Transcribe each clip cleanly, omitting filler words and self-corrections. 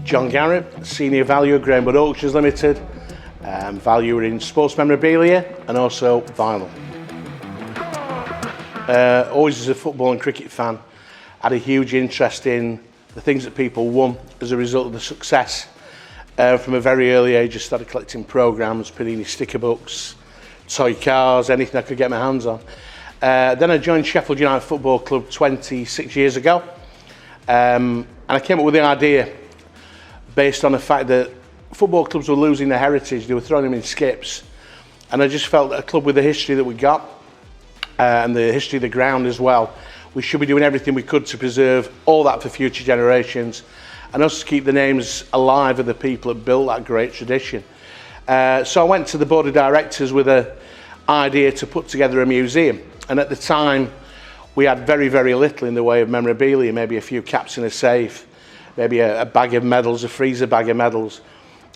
John Garrett, Senior Valuer, Graham Auctioneers Limited, valuer in sports memorabilia and also vinyl. Always as a football and cricket fan, had a huge interest in the things that people won as a result of the success. From a very early age, I started collecting programmes, Panini sticker books, toy cars, anything I could get my hands on. Then I joined Sheffield United Football Club 26 years ago. And I came up with the idea based on the fact that football clubs were losing their heritage, they were throwing them in skips. And I just felt that a club with the history that we got, and the history of the ground as well, we should be doing everything we could to preserve all that for future generations and also keep the names alive of the people that built that great tradition. So I went to the board of directors with an idea to put together a museum. And at the time, we had very, very little in the way of memorabilia, maybe a few caps in a safe, maybe a bag of medals, a freezer bag of medals.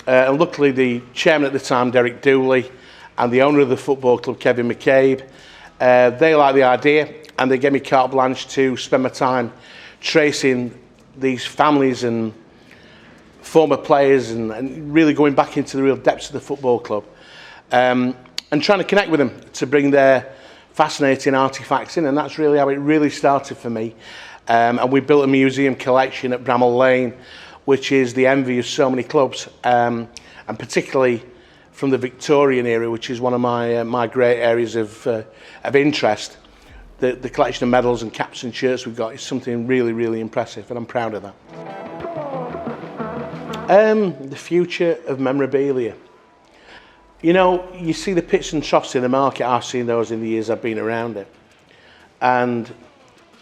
And luckily, the chairman at the time, Derek Dooley, and the owner of the football club, Kevin McCabe, they liked the idea and they gave me carte blanche to spend my time tracing these families and former players and really going back into the real depths of the football club and trying to connect with them to bring their fascinating artefacts in, and that's really how it really started for me. And we built a museum collection at Bramall Lane, which is the envy of so many clubs, and particularly from the Victorian era, which is one of my great areas of interest. The collection of medals and caps and shirts we've got is something really, really impressive, and I'm proud of that. The future of memorabilia. You know, you see the pits and troughs in the market. I've seen those in the years I've been around it. And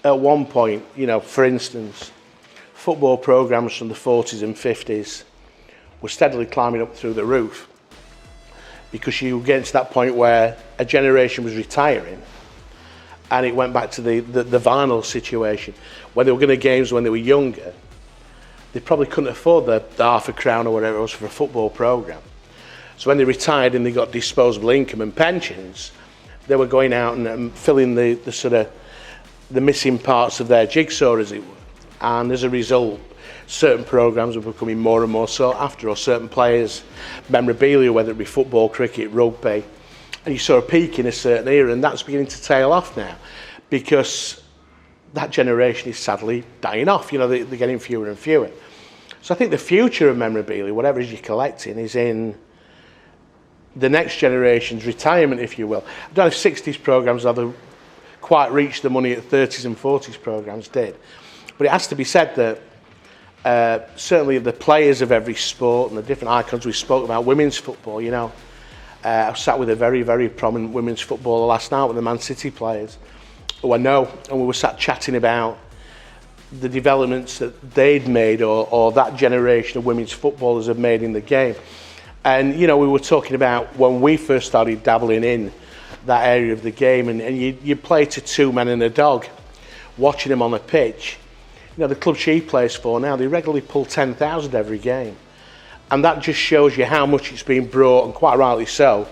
at one point, you know, for instance, football programmes from the 40s and 50s were steadily climbing up through the roof because you get to that point where a generation was retiring and it went back to the vinyl situation. When they were going to games when they were younger, they probably couldn't afford the £0.50 or whatever it was for a football programme. So when they retired and they got disposable income and pensions, they were going out and filling the sort of the missing parts of their jigsaw, as it were. And as a result, certain programmes were becoming more and more sought after, or certain players' memorabilia, whether it be football, cricket, rugby. And you saw a peak in a certain era, and that's beginning to tail off now because that generation is sadly dying off. You know, they're getting fewer and fewer. So I think the future of memorabilia, whatever it is you're collecting, is in the next generation's retirement, if you will. I don't know if 60s programmes ever quite reached the money at 30s and 40s programmes did. But it has to be said that certainly the players of every sport and the different icons we spoke about, women's football, you know, I sat with a very, very prominent women's footballer last night with the Man City players who I know, and we were sat chatting about the developments that they'd made or that generation of women's footballers have made in the game. And, you know, we were talking about when we first started dabbling in that area of the game, and you play to two men and a dog, watching them on the pitch. You know, the club she plays for now, they regularly pull 10,000 every game. And that just shows you how much it's been brought, and quite rightly so,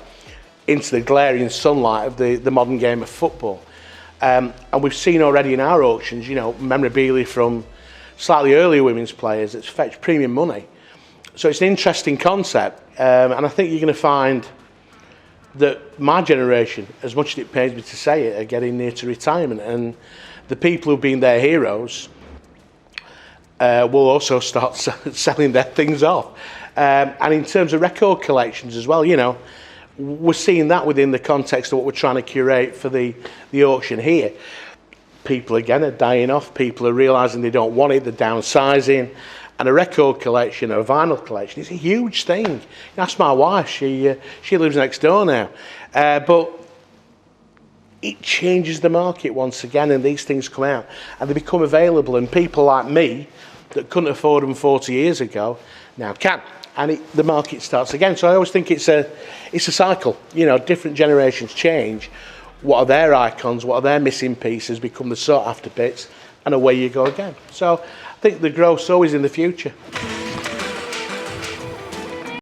into the glaring sunlight of the modern game of football. And we've seen already in our auctions, you know, memorabilia from slightly earlier women's players that's fetched premium money. So it's an interesting concept, and I think you're going to find that my generation, as much as it pains me to say it, are getting near to retirement, and the people who've been their heroes will also start selling their things off. And in terms of record collections as well, you know, we're seeing that within the context of what we're trying to curate for the auction here. People, again, are dying off. People are realising they don't want it, they're downsizing. And a record collection, or a vinyl collection, is a huge thing. That's my wife. She lives next door now. But it changes the market once again, and these things come out. And they become available, and people like me that couldn't afford them 40 years ago now can. And the market starts again. So I always think it's a cycle. You know, different generations change. What are their icons? What are their missing pieces? Become the sought after bits, and away you go again. So I think the growth's always in the future.